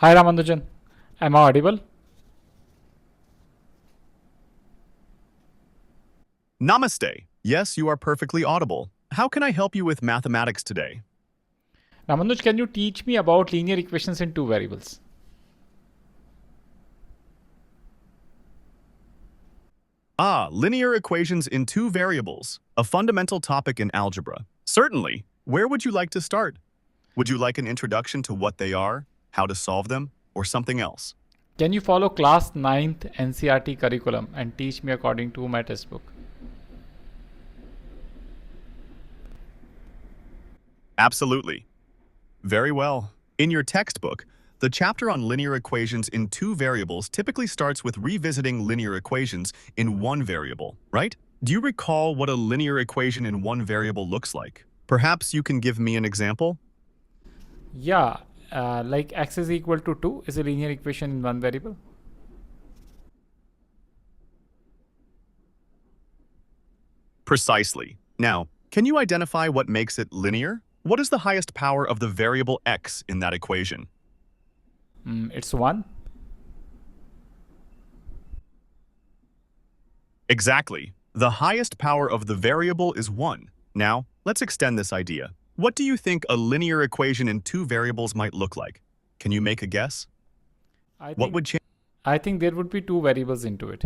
Hi Ramanujan, am I audible? Namaste. Yes, you are perfectly audible. How can I help you with mathematics today? Ramanuj, can you teach me about linear equations in two variables? Linear equations in two variables, a fundamental topic in algebra. Certainly. Where would you like to start? Would you like an introduction to what they are, how to solve them, or something else? Can you follow class ninth NCRT curriculum and teach me according to my textbook? Absolutely. Very well. In your textbook, the chapter on linear equations in two variables typically starts with revisiting linear equations in one variable, right? Do you recall what a linear equation in one variable looks like? Perhaps you can give me an example? Yeah, like x is equal to 2 is a linear equation in one variable. Precisely. Now, can you identify what makes it linear? What is the highest power of the variable x in that equation? It's 1. Exactly. The highest power of the variable is 1. Now, let's extend this idea. What do you think a linear equation in two variables might look like? Can you make a guess? I What think would change? I think there would be two variables into it.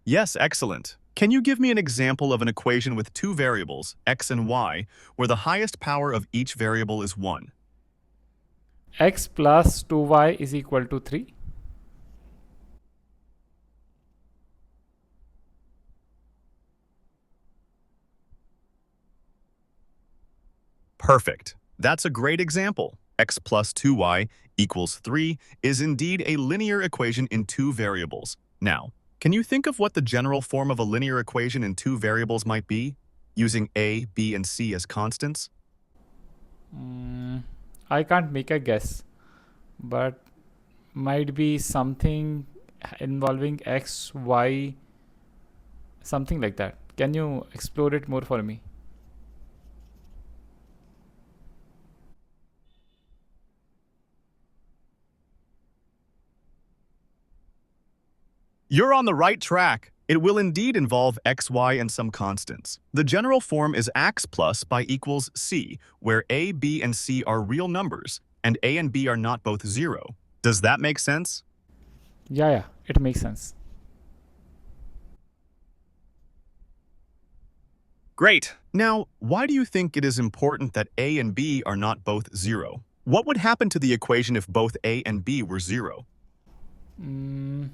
Yes, excellent. Can you give me an example of an equation with two variables, x and y, where the highest power of each variable is 1? X plus 2y is equal to 3. Perfect. That's a great example. X plus 2y equals 3 is indeed a linear equation in two variables. Now, can you think of what the general form of a linear equation in two variables might be, using a, b, and c as constants? Mm, I can't make a guess, but might be something involving x, y, something like that. Can you explore it more for me? You're on the right track. It will indeed involve x, y, and some constants. The general form is x plus by equals c, where a, b, and c are real numbers, and a and b are not both 0. Does that make sense? Yeah, it makes sense. Great. Now, why do you think it is important that a and b are not both 0? What would happen to the equation if both a and b were 0? Mm,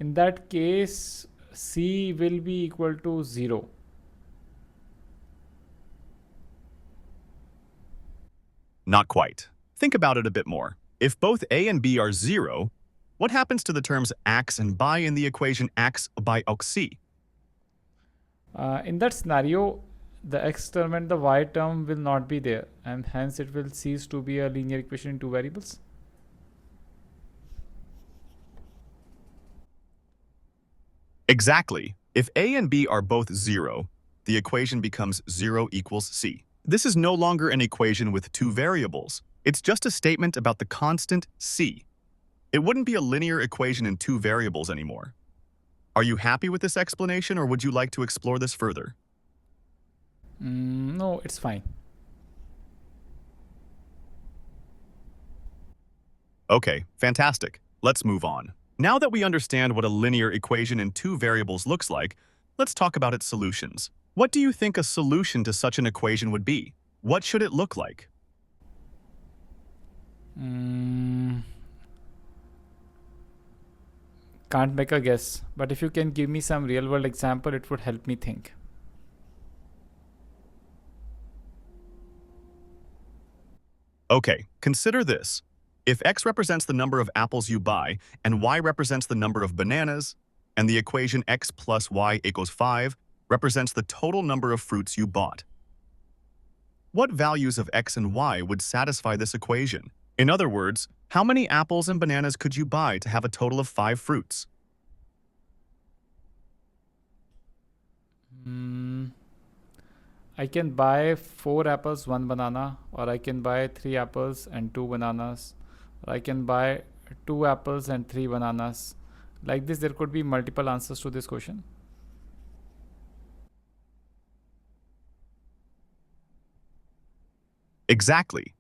in that case, c will be equal to 0. Not quite. Think about it a bit more. If both a and b are 0, what happens to the terms x and by in the equation x by oxy? In that scenario, the x term and the y term will not be there, and hence it will cease to be a linear equation in two variables. Exactly. If a and b are both 0, the equation becomes 0 equals c. This is no longer an equation with two variables. It's just a statement about the constant c. It wouldn't be a linear equation in two variables anymore. Are you happy with this explanation, or would you like to explore this further? No, it's fine. Okay, fantastic. Let's move on. Now that we understand what a linear equation in two variables looks like, let's talk about its solutions. What do you think a solution to such an equation would be? What should it look like? Mm, can't make a guess, but if you can give me some real world example, it would help me think. Okay, consider this. If x represents the number of apples you buy, and y represents the number of bananas, and the equation x plus y equals 5 represents the total number of fruits you bought, what values of x and y would satisfy this equation? In other words, how many apples and bananas could you buy to have a total of 5 fruits? I can buy 4 apples, 1 banana, or I can buy 3 apples and 2 bananas, or I can buy 2 apples and 3 bananas. Like this, there could be multiple answers to this question. Exactly.